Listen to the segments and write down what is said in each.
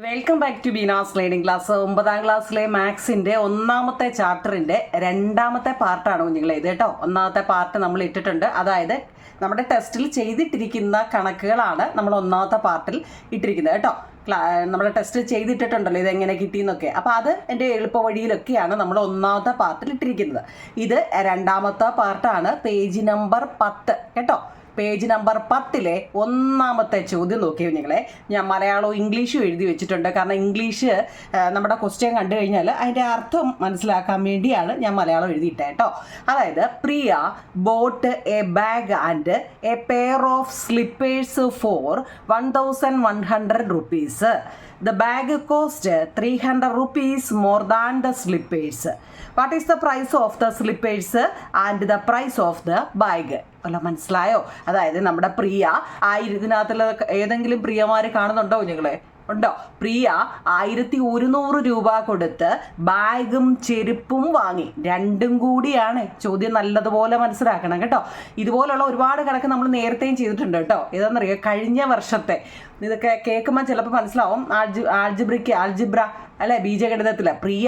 Welcome back to Beena's learning class. 9ാം ക്ലാസ്സിലെ മാത്സിന്റെ ഒന്നാമത്തെ ചാപ്റ്ററിന്റെ രണ്ടാമത്തെ പാർട്ടാണ് കുഞ്ഞുങ്ങളെ ഇത് കേട്ടോ. ഒന്നാമത്തെ പാർട്ട് നമ്മൾ ഇട്ടിട്ടുണ്ട്, അതായത് നമ്മുടെ ടെസ്റ്റിൽ ചെയ്തിട്ടിരിക്കുന്ന കണക്കുകളാണ് നമ്മൾ ഒന്നാമത്തെ പാർട്ടിൽ ഇട്ടിരിക്കുന്നത് കേട്ടോ. നമ്മുടെ ടെസ്റ്റ് ചെയ്തിട്ടുണ്ടല്ലോ ഇതെങ്ങനെ കിട്ടിയെന്നൊക്കെ. അപ്പോൾ അത് എൻ്റെ എളുപ്പ വഴിയിലൊക്കെയാണ് നമ്മൾ ഒന്നാമത്തെ പാർട്ടിൽ ഇട്ടിരിക്കുന്നത്. ഇത് രണ്ടാമത്തെ പാർട്ടാണ്, പേജ് നമ്പർ 10 കേട്ടോ. പേജ് നമ്പർ 10 ഒന്നാമത്തെ ചോദ്യം നോക്കിയോ നിങ്ങളെ. ഞാൻ മലയാളവും ഇംഗ്ലീഷും എഴുതി വെച്ചിട്ടുണ്ട്, കാരണം ഇംഗ്ലീഷ് നമ്മുടെ ക്വസ്റ്റ്യൻ കണ്ടു കഴിഞ്ഞാൽ അതിൻ്റെ അർത്ഥം മനസ്സിലാക്കാൻ വേണ്ടിയാണ് ഞാൻ മലയാളം എഴുതിയിട്ടത് കേട്ടോ. അതായത് Priya bought a bag and a pair of slippers for 1100 rupees. The bag cost 300 rupees more than the slippers. What is the price of the slippers and the price of the bag? അല്ല, മനസ്സിലായോ? അതായത് നമ്മുടെ പ്രിയ ഇതിനകത്തുള്ള ഏതെങ്കിലും പ്രിയമാർ കാണുന്നുണ്ടോ നിങ്ങളെ? ഉണ്ടോ? പ്രിയ 1100 രൂപ കൊടുത്ത് ബാഗും ചെരുപ്പും വാങ്ങി. രണ്ടും കൂടിയാണ് ചോദ്യം, നല്ലതുപോലെ മനസ്സിലാക്കണം കേട്ടോ. ഇതുപോലുള്ള ഒരുപാട് കണക്ക് നമ്മൾ നേരത്തെയും ചെയ്തിട്ടുണ്ട് കേട്ടോ. ഏതാണെന്നറിയോ? കഴിഞ്ഞ വർഷത്തെ ഇതൊക്കെ കേൾക്കുമ്പോൾ ചിലപ്പോൾ മനസ്സിലാവും. ആൾജിബ്ര അല്ലെ, ബീജഗണിതത്തില് പ്രിയ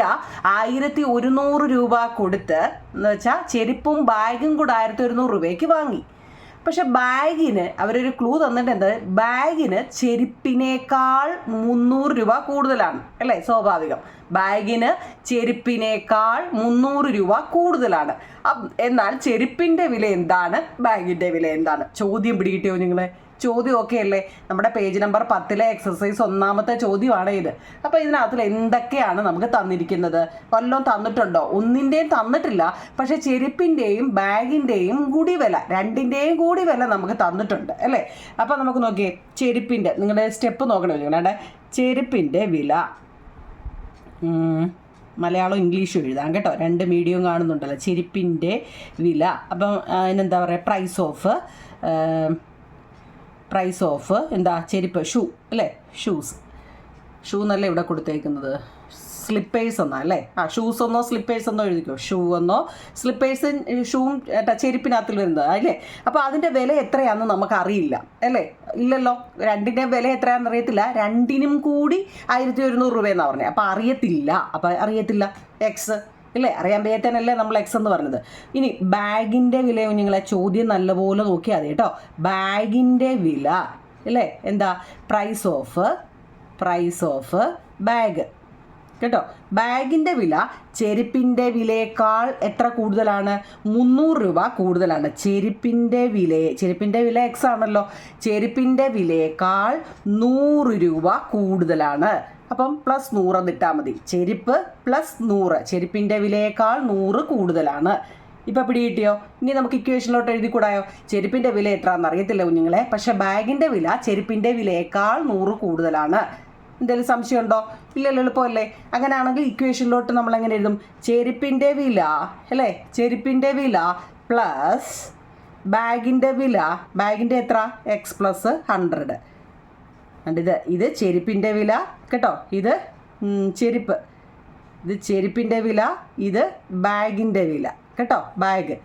1100 രൂപ കൊടുത്ത് എന്ന് വെച്ചാൽ ചെരുപ്പും ബാഗും കൂടെ 1100 രൂപയ്ക്ക് വാങ്ങി. പക്ഷെ ബാഗിന് അവരൊരു ക്ലൂ തന്നിട്ടുണ്ട്, ബാഗിന് ചെരുപ്പിനേക്കാൾ 300 രൂപ കൂടുതലാണ് അല്ലേ? സ്വാഭാവികം, ബാഗിന് ചെരുപ്പിനേക്കാൾ 300 രൂപ കൂടുതലാണ്. എന്നാൽ ചെരുപ്പിൻ്റെ വില എന്താണ്, ബാഗിൻ്റെ വില എന്താണ്? ചോദ്യം പിടികിട്ടിയോ നിങ്ങളെ? ചോദ്യം ഓക്കെ അല്ലേ? നമ്മുടെ പേജ് നമ്പർ 10 എക്സസൈസ് ഒന്നാമത്തെ ചോദ്യമാണ് ഇത്. അപ്പോൾ ഇതിനകത്തിൽ എന്തൊക്കെയാണ് നമുക്ക് തന്നിരിക്കുന്നത്? വല്ലതും തന്നിട്ടുണ്ടോ? ഒന്നിൻ്റെയും തന്നിട്ടില്ല. പക്ഷേ ചെരുപ്പിൻ്റെയും ബാഗിൻ്റെയും കൂടി വില, രണ്ടിൻ്റെയും കൂടി വില നമുക്ക് തന്നിട്ടുണ്ട് അല്ലേ? അപ്പോൾ നമുക്ക് നോക്കിയേ, ചെരുപ്പിൻ്റെ നിങ്ങളുടെ സ്റ്റെപ്പ് നോക്കണേ നിങ്ങളുടെ ചെരുപ്പിൻ്റെ വില. മലയാളം ഇംഗ്ലീഷും എഴുതാം കേട്ടോ, രണ്ട് മീഡിയം കാണുന്നുണ്ടല്ലോ. ചെരുപ്പിൻ്റെ വില, അപ്പം അതിനെന്താ പറയുക, പ്രൈസ് ഓഫ് എന്താ, ചെരുപ്പ്, ഷൂ അല്ലേ? ഷൂ എന്നല്ലേ ഇവിടെ കൊടുത്തേക്കുന്നത്, സ്ലിപ്പേഴ്സ് എന്നോ അല്ലേ? ഷൂസ് എന്നോ സ്ലിപ്പേഴ്സ് എന്നോ എഴുതിക്കോ. ഷൂ എന്നോ സ്ലിപ്പേഴ്സ്, ഷൂവും ചെരുപ്പിനകത്തിൽ വരുന്നത് അല്ലേ? അപ്പോൾ അതിൻ്റെ വില എത്രയാണെന്ന് നമുക്കറിയില്ല അല്ലേ? ഇല്ലല്ലോ, രണ്ടിൻ്റെ വില എത്രയാണെന്ന് അറിയത്തില്ല. രണ്ടിനും കൂടി 1100 രൂപയെന്നാണ് പറഞ്ഞത്. അപ്പോൾ അറിയത്തില്ല എക്സ് ഇല്ലേ? അറിയാൻ വയ്യാത്തനല്ലേ നമ്മൾ എക്സ് എന്ന് പറഞ്ഞത്. ഇനി ബാഗിൻ്റെ വില നിങ്ങളെ ചോദ്യം നല്ലപോലെ നോക്കിയാൽ മതി കേട്ടോ. ബാഗിൻ്റെ വില അല്ലേ എന്താ, പ്രൈസ് ഓഫ് ബാഗ് കേട്ടോ. ബാഗിൻ്റെ വില ചെരുപ്പിൻ്റെ വിലയേക്കാൾ എത്ര കൂടുതലാണ്? 300 രൂപ കൂടുതലാണ്. ചെരുപ്പിൻ്റെ വില എക്സ് ആണല്ലോ. ചെരുപ്പിൻ്റെ വിലയേക്കാൾ 100 രൂപ കൂടുതലാണ്. അപ്പം +100 എന്നിട്ടാൽ മതി. ചെരുപ്പ് +100, ചെരുപ്പിൻ്റെ വിലയേക്കാൾ 100 കൂടുതലാണ്. ഇപ്പം പിടികിട്ടിയോ? ഇനി നമുക്ക് ഇക്വേഷനിലോട്ട് എഴുതിക്കൂടായോ? ചെരുപ്പിൻ്റെ വില എത്രയാണെന്ന് അറിയത്തില്ല കുഞ്ഞുങ്ങളെ, പക്ഷേ ബാഗിൻ്റെ വില ചെരുപ്പിൻ്റെ വിലയേക്കാൾ 100 കൂടുതലാണ്. എന്തെങ്കിലും സംശയമുണ്ടോ? ഇല്ലല്ലോ, എളുപ്പമല്ലേ? അങ്ങനെയാണെങ്കിൽ ഇക്വേഷനിലോട്ട് നമ്മൾ എങ്ങനെ എഴുതും? ചെരുപ്പിൻ്റെ വില അല്ലേ, ചെരുപ്പിൻ്റെ വില പ്ലസ് ബാഗിൻ്റെ വില, ബാഗിൻ്റെ എത്ര, x+100. ഇത് ചെരുപ്പിൻ്റെ വില കേട്ടോ, ഇത് ചെരുപ്പിൻ്റെ വില, ഇത് ബാഗിൻ്റെ വില കേട്ടോ, ബാഗ്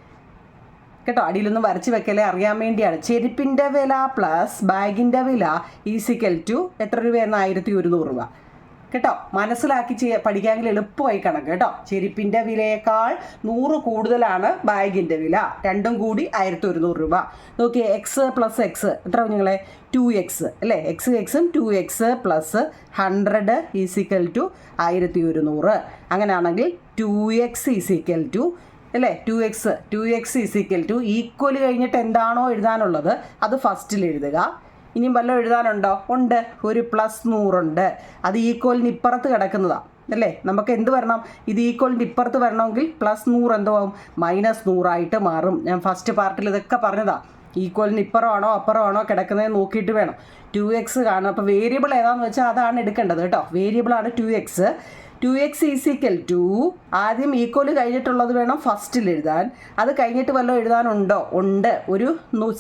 കേട്ടോ. അടിയിലൊന്നും വരച്ച് വെക്കലേ, അറിയാൻ വേണ്ടിയാണ്. ചെരുപ്പിൻ്റെ വില പ്ലസ് ബാഗിൻ്റെ വില = എത്ര രൂപയെന്ന്, 1100 രൂപ കേട്ടോ. മനസ്സിലാക്കി പഠിക്കാമെങ്കിൽ എളുപ്പമായി കണക്ക് കേട്ടോ. ചെരുപ്പിൻ്റെ വിലയേക്കാൾ 100 കൂടുതലാണ് ബാഗിൻ്റെ വില, രണ്ടും കൂടി 1100 രൂപ. നോക്കിയേ, x+x എത്ര കുഞ്ഞുങ്ങളെ, 2x അല്ലേ? എക്സും 2x + 100 = 1100. അങ്ങനെയാണെങ്കിൽ 2x അല്ലേ, 2x ഈക്വൽ കഴിഞ്ഞിട്ട് എന്താണോ എഴുതാനുള്ളത് അത് ഫസ്റ്റിൽ എഴുതുക. ഇനിയും വല്ലതും എഴുതാനുണ്ടോ? ഉണ്ട്, ഒരു +100 ഉണ്ട്. അത് ഈക്വലിന് ഇപ്പുറത്ത് കിടക്കുന്നതാണ് അല്ലേ? നമുക്ക് എന്ത് വരണം? ഇത് ഈക്വലിന് ഇപ്പുറത്ത് വരണമെങ്കിൽ +100 എന്താവും, -100 ആയിട്ട് മാറും. ഞാൻ ഫസ്റ്റ് പാർട്ടിൽ ഇതൊക്കെ പറഞ്ഞതാണ്. ഈക്വലിന് ഇപ്പുറമാണോ അപ്പുറമാണോ കിടക്കുന്നത് നോക്കിയിട്ട് വേണം. 2x കാണും. അപ്പോൾ വേരിയബിൾ ഏതാണെന്ന് വെച്ചാൽ അതാണ് എടുക്കേണ്ടത് കേട്ടോ. വേരിയബിളാണ് 2x. 2x ആദ്യം ഈക്വൽ കഴിഞ്ഞിട്ടുള്ളത് വേണം ഫസ്റ്റിൽ എഴുതാൻ. അത് കഴിഞ്ഞിട്ട് വല്ലതും എഴുതാനുണ്ടോ? ഉണ്ട്, ഒരു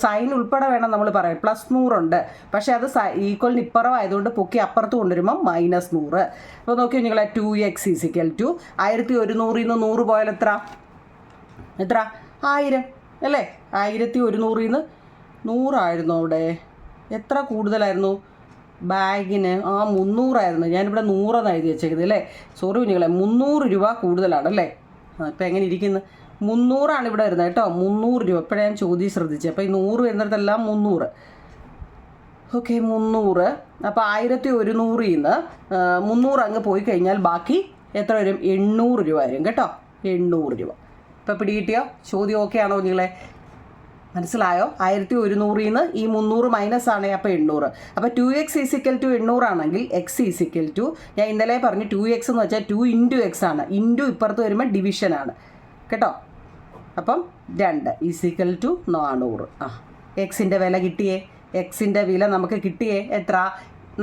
സൈൻ ഉൾപ്പെടെ വേണം നമ്മൾ പറയാം. +100 ഉണ്ട്, പക്ഷേ അത് ഈക്വലിന് ഇപ്പുറം ആയതുകൊണ്ട് പൊക്കി അപ്പുറത്ത് കൊണ്ടുവരുമ്പോൾ -100. അപ്പോൾ നോക്കി നിങ്ങളെ, 2x 1100 100 പോയാൽ എത്ര 1000 അല്ലേ? 1100 100 ആയിരുന്നു അവിടെ. എത്ര കൂടുതലായിരുന്നു? ബാഗിന് 300 ഞാനിവിടെ 100 എഴുതി വെച്ചേക്കുന്നത് അല്ലേ. സോറി കുഞ്ഞുങ്ങളെ, 300 രൂപ കൂടുതലാണ് അല്ലേ. ഇപ്പം എങ്ങനെ ഇരിക്കുന്നു? 300 ഇവിടെ വരുന്നത് കേട്ടോ. 300 രൂപ. ഇപ്പോഴാണ് ഞാൻ ചോദ്യം ശ്രദ്ധിച്ചത്. അപ്പോൾ ഈ 100 വരുന്നിടത്തെല്ലാം 300. ഓക്കെ, 300. അപ്പോൾ 1100 നിന്ന് 300 അങ്ങ് പോയി കഴിഞ്ഞാൽ ബാക്കി എത്ര വരും? 800 രൂപ വരും കേട്ടോ. 800 രൂപ. ഇപ്പോൾ പിടികിട്ടിയോ? ചോദ്യം ഓക്കെ ആണോ നിങ്ങളെ? മനസ്സിലായോ? 1100 നിന്ന് ഈ 300 മൈനസ് ആണ്, അപ്പോൾ 800. അപ്പോൾ 2x = 800 ആണെങ്കിൽ x = ഞാൻ ഇന്നലെ പറഞ്ഞു 2x എന്ന് വെച്ചാൽ 2 × x ആണ്. ഇൻറ്റു ഇപ്പുറത്ത് വരുമ്പോൾ ഡിവിഷനാണ് കേട്ടോ. അപ്പം 2 = 400. എക്സിൻ്റെ വില കിട്ടിയേ. എക്സിൻ്റെ വില നമുക്ക് കിട്ടിയേ എത്ര?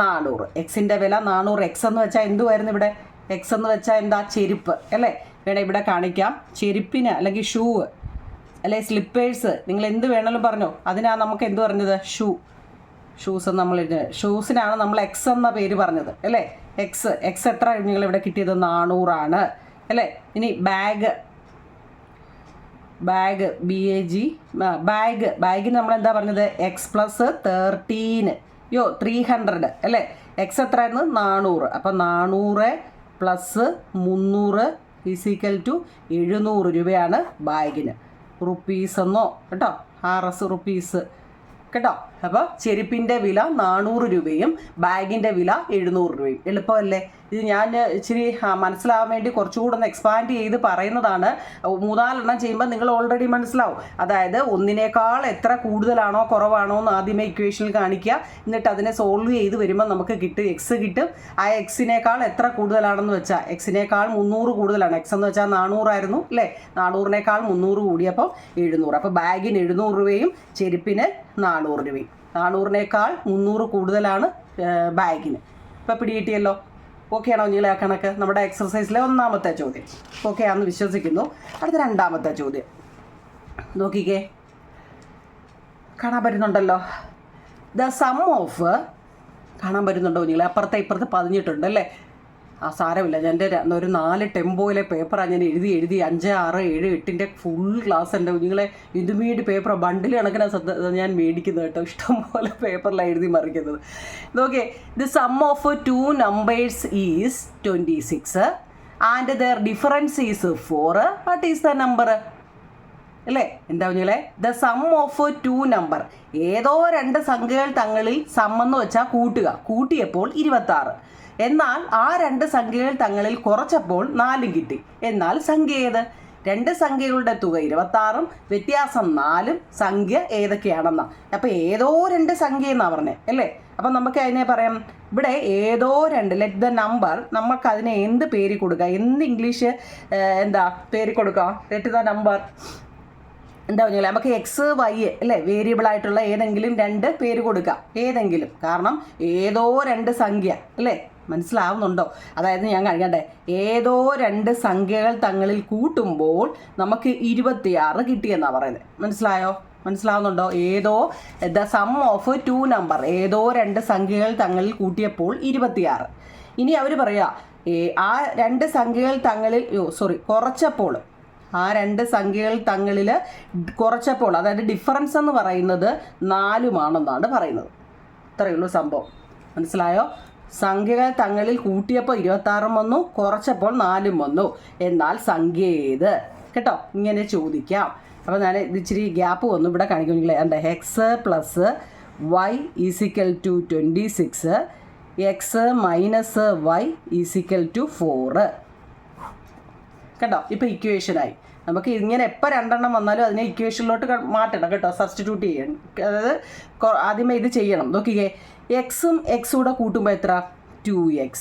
400. എക്സിൻ്റെ വില 400. എക്സ് എന്ന് വെച്ചാൽ എന്തുവായിരുന്നു ഇവിടെ? എക്സ് എന്ന് വെച്ചാൽ എന്താ? ചെരുപ്പ് അല്ലേ. വേണേ ഇവിടെ കാണിക്കാം. ചെരുപ്പിന് അല്ലെങ്കിൽ ഷൂ അല്ലെ സ്ലിപ്പേഴ്സ്, നിങ്ങൾ എന്ത് വേണമെങ്കിലും പറഞ്ഞോ. അതിനാണ് നമുക്ക് എന്ത് പറഞ്ഞത്? ഷൂസ്. ഷൂസിനാണ് നമ്മൾ എക്സ് എന്ന പേര് പറഞ്ഞത് അല്ലേ. എക്സ് എത്ര നിങ്ങളിവിടെ കിട്ടിയത്? 400 ആണ് അല്ലേ. ഇനി ബാഗ് ബാഗിന് നമ്മൾ എന്താ പറഞ്ഞത്? എക്സ് പ്ലസ് 13 300 അല്ലേ. എക്സ് എത്രയായിരുന്നു? 400. അപ്പം 400 പ്ലസ് 300 = 700 രൂപയാണ് ബാഗിന്. റുപ്പീസ് എന്നോ കേട്ടോ, RS റുപ്പീസ് കേട്ടോ. അപ്പോൾ ചെരുപ്പിൻ്റെ വില 400 രൂപയും ബാഗിൻ്റെ വില 700 രൂപയും. എളുപ്പമല്ലേ? ഇത് ഞാൻ ഇച്ചിരി മനസ്സിലാവാൻ വേണ്ടി കുറച്ചുകൂടെ ഒന്ന് എക്സ്പാൻഡ് ചെയ്ത് പറയുന്നതാണ്. 3-4 ചെയ്യുമ്പോൾ നിങ്ങൾ ഓൾറെഡി മനസ്സിലാവും. അതായത് ഒന്നിനേക്കാൾ എത്ര കൂടുതലാണോ കുറവാണോ എന്ന് ആദ്യമേ ഇക്വേഷനിൽ കാണിക്കുക. എന്നിട്ട് അതിനെ സോൾവ് ചെയ്ത് വരുമ്പോൾ നമുക്ക് എക്സ് കിട്ടും. ആ എക്സിനേക്കാൾ എത്ര കൂടുതലാണെന്ന് വെച്ചാൽ എക്സിനേക്കാൾ 300 കൂടുതലാണ്. എക്സ് എന്ന് വെച്ചാൽ 400 ആയിരുന്നു അല്ലേ. 400-നേക്കാൾ 300 കൂടിയപ്പോൾ 700. അപ്പോൾ ബാഗിന് 700 രൂപയും ചെരുപ്പിന് 400 രൂപയും. 400-നേക്കാൾ 300 കൂടുതലാണ് ബാഗിന്. ഇപ്പോൾ പിടികിട്ടിയല്ലോ. ഓക്കെ ആണോ നിങ്ങളെ? ആ കണക്ക് നമ്മുടെ എക്സർസൈസിലെ 1ാമത്തെ ചോദ്യം ഓക്കെ ആണെന്ന് വിശ്വസിക്കുന്നു. അടുത്ത 2ാമത്തെ ചോദ്യം നോക്കിക്കേ. കാണാൻ പറ്റുന്നുണ്ടല്ലോ. ദ സം ഓഫ് കാണാൻ പറ്റുന്നുണ്ടോ നിങ്ങളെ? അപ്പുറത്തെ ഇപ്പുറത്ത് പതിഞ്ഞിട്ടുണ്ട് അല്ലേ. സാരമില്ല, ഞാൻ എൻ്റെ ഒരു 4 ടെമ്പോയിലെ പേപ്പറാണ് ഞാൻ എഴുതി 5, 6, 7, 8ൻ്റെ ഫുൾ ക്ലാസ് എൻ്റെ കുഞ്ഞുങ്ങളെ. ഇൻ്റർമീഡിയറ്റ് പേപ്പർ ബണ്ടിൽ കണക്കിന് ഞാൻ മേടിക്കുന്നത് കേട്ടോ. ഇഷ്ടംപോലെ പേപ്പറിലാണ് എഴുതി മറിക്കുന്നത്. നോക്കിയേ. The sum of 2 numbers is 26 and their difference is 4. What is the number? അല്ലേ. എന്താ കുഞ്ഞുങ്ങളെ? ദ സം ഓഫ് 2 number, ഏതോ 2 സംഖ്യകൾ തങ്ങളിൽ സം എന്ന് വെച്ചാൽ കൂട്ടിയപ്പോൾ 26. എന്നാൽ ആ 2 സംഖ്യകൾ തങ്ങളിൽ കുറച്ചപ്പോൾ 4 കിട്ടി. എന്നാൽ സംഖ്യ ഏത്? 2 സംഖ്യകളുടെ തുക 26, വ്യത്യാസം 4. സംഖ്യ ഏതൊക്കെയാണെന്നാണ്. അപ്പോൾ ഏതോ 2 സംഖ്യ എന്നാണ് പറഞ്ഞത് അല്ലേ. അപ്പം നമുക്ക് അതിനെ പറയാം. ഇവിടെ ഏതോ 2 ലെറ്റ് ദ നമ്പർ, നമുക്ക് അതിനെ എന്ത് പേര് കൊടുക്കുക? എന്ത് ഇംഗ്ലീഷ് എന്താ പേര് കൊടുക്കുക? ലെറ്റ് ദ നമ്പർ എന്താ പറഞ്ഞാൽ നമുക്ക് എക്സ് വൈ അല്ലേ വേരിയബിൾ ആയിട്ടുള്ള ഏതെങ്കിലും 2 പേര് കൊടുക്കാം. ഏതെങ്കിലും, കാരണം ഏതോ 2 സംഖ്യ അല്ലേ. മനസ്സിലാവുന്നുണ്ടോ? അതായത് ഞാൻ കഴിക്കട്ടെ. ഏതോ 2 സംഖ്യകൾ തങ്ങളിൽ കൂട്ടുമ്പോൾ നമുക്ക് 26 കിട്ടിയെന്നാണ് പറയുന്നത്. മനസ്സിലാവുന്നുണ്ടോ? ഏതോ ദ സം ഓഫ് 2 number, ഏതോ 2 സംഖ്യകൾ തങ്ങളിൽ കൂട്ടിയപ്പോൾ 26. ഇനി അവർ പറയാ ആ 2 സംഖ്യകൾ തങ്ങളിൽ കുറച്ചപ്പോൾ, ആ 2 സംഖ്യകൾ തങ്ങളിൽ കുറച്ചപ്പോൾ, അതായത് ഡിഫറൻസ് എന്ന് പറയുന്നത് 4 പറയുന്നത്. ഇത്രയേ ഉള്ളൂ സംഭവം. മനസ്സിലായോ? സംഖ്യകൾ തങ്ങളിൽ കൂട്ടിയപ്പോൾ 26 വന്നു, കുറച്ചപ്പോൾ 4 വന്നു. എന്നാൽ സംഖ്യ ഏത് കേട്ടോ? ഇങ്ങനെ ചോദിക്കാം. അപ്പോൾ ഞാൻ ഇച്ചിരി ഗ്യാപ്പ് വന്നു ഇവിടെ കാണിക്കുമെങ്കിൽ എന്താ? X plus y = 26, x minus y = 4 കേട്ടോ. ഇപ്പോൾ ഇക്വേഷനായി. നമുക്ക് ഇങ്ങനെ എപ്പോൾ 2 വന്നാലും അതിനെ ഇക്വേഷനിലോട്ട് മാറ്റണം കേട്ടോ. സബ്സ്റ്റിറ്റ്യൂട്ട് ചെയ്യണം. അതായത് ആദ്യമേ ഇത് ചെയ്യണം. നോക്കിക്കേ. എക്സും കൂടെ കൂട്ടുമ്പോൾ എത്ര? 2x.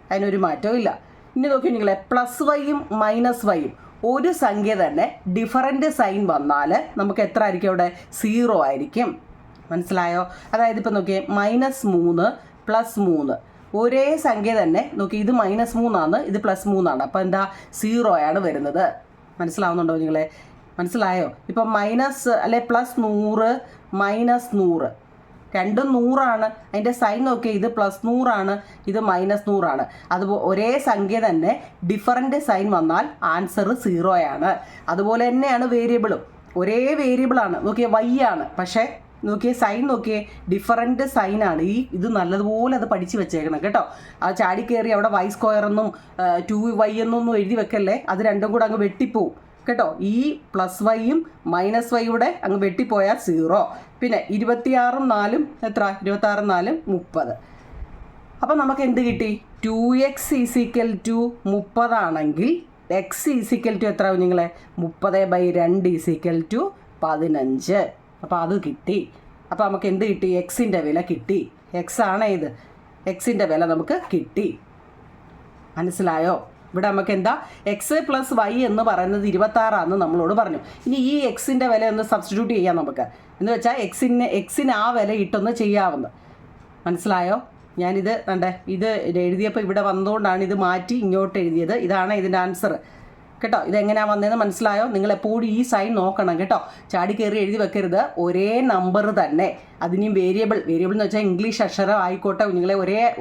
അതിനൊരു മാറ്റവും ഇല്ല. ഇനി നോക്കി നിങ്ങളെ പ്ലസ് വൈയും മൈനസ് വൈയും ഒരു സംഖ്യ തന്നെ ഡിഫറൻറ്റ് സൈൻ വന്നാൽ നമുക്ക് എത്ര ആയിരിക്കും അവിടെ? 0 ആയിരിക്കും. മനസ്സിലായോ? അതായത് ഇപ്പോൾ നോക്കിയേ -3 +3 ഒരേ സംഖ്യ തന്നെ. നോക്കി, ഇത് -3 ഇത് +3. അപ്പോൾ എന്താ? 0 ആണ് വരുന്നത്. മനസ്സിലാവുന്നുണ്ടോ നിങ്ങളെ? മനസ്സിലായോ? ഇപ്പം മൈനസ് അല്ലെ +100 -100 രണ്ടും 100 അതിൻ്റെ സൈൻ നോക്കിയാൽ ഇത് +100 ഇത് -100. അതുപോലെ ഒരേ സംഖ്യ തന്നെ ഡിഫറൻറ്റ് സൈൻ വന്നാൽ ആൻസർ 0 ആണ്. അതുപോലെ തന്നെയാണ് വേരിയബിളും. ഒരേ വേരിയബിളാണ്. നോക്കിയാൽ y ആണ്, പക്ഷേ നോക്കിയേ സൈൻ നോക്കിയേ, ഡിഫറൻറ്റ് സൈനാണ്. ഇത് നല്ലതുപോലെ അത് പഠിച്ച് വെച്ചേക്കണം കേട്ടോ. ആ ചാടി കയറി അവിടെ y² എന്നും 2y എന്നൊന്നും എഴുതി വെക്കല്ലേ, അത് രണ്ടും കൂടെ അങ്ങ് വെട്ടിപ്പോവും കേട്ടോ. ഈ +y -y അങ്ങ് വെട്ടിപ്പോയാൽ 0. പിന്നെ 26 4 എത്ര, 26 4 30. അപ്പം നമുക്ക് എന്ത് കിട്ടി? 2x = 30 ആണെങ്കിൽ x = എത്ര നിങ്ങളെ, 30/2 = 15. അപ്പോൾ അത് കിട്ടി. അപ്പോൾ നമുക്ക് എന്ത് കിട്ടി? എക്സിൻ്റെ വില കിട്ടി. എക്സ് ആണ് ഇത്, എക്സിൻ്റെ വില നമുക്ക് കിട്ടി. മനസ്സിലായോ? ഇവിടെ നമുക്ക് എന്താ, x + y എന്ന് പറയുന്നത് 26 ആണെന്ന് നമ്മളോട് പറഞ്ഞു. ഇനി ഈ എക്സിൻ്റെ വില ഒന്ന് സബ്സ്റ്റിറ്റ്യൂട്ട് ചെയ്യാം നമുക്ക്. എന്ന് വെച്ചാൽ എക്സിന് ആ വില ഇട്ടൊന്ന് ചെയ്യാവുന്ന. മനസ്സിലായോ? ഞാനിത് ഇത് എഴുതിയപ്പോൾ ഇവിടെ വന്നുകൊണ്ടാണ് ഇത് മാറ്റി ഇങ്ങോട്ട് എഴുതിയത്. ഇതാണ് ഇതിൻ്റെ ആൻസർ കേട്ടോ. ഇതെങ്ങനെയാണ് വന്നതെന്ന് മനസ്സിലായോ? നിങ്ങളെപ്പോഴും ഈ സൈൻ നോക്കണം കേട്ടോ. ചാടി കയറി എഴുതി വെക്കരുത്. ഒരേ നമ്പർ തന്നെ, അതിനും വേരിയബിൾ എന്ന് വെച്ചാൽ ഇംഗ്ലീഷ് അക്ഷരം ആയിക്കോട്ടെ, നിങ്ങളെ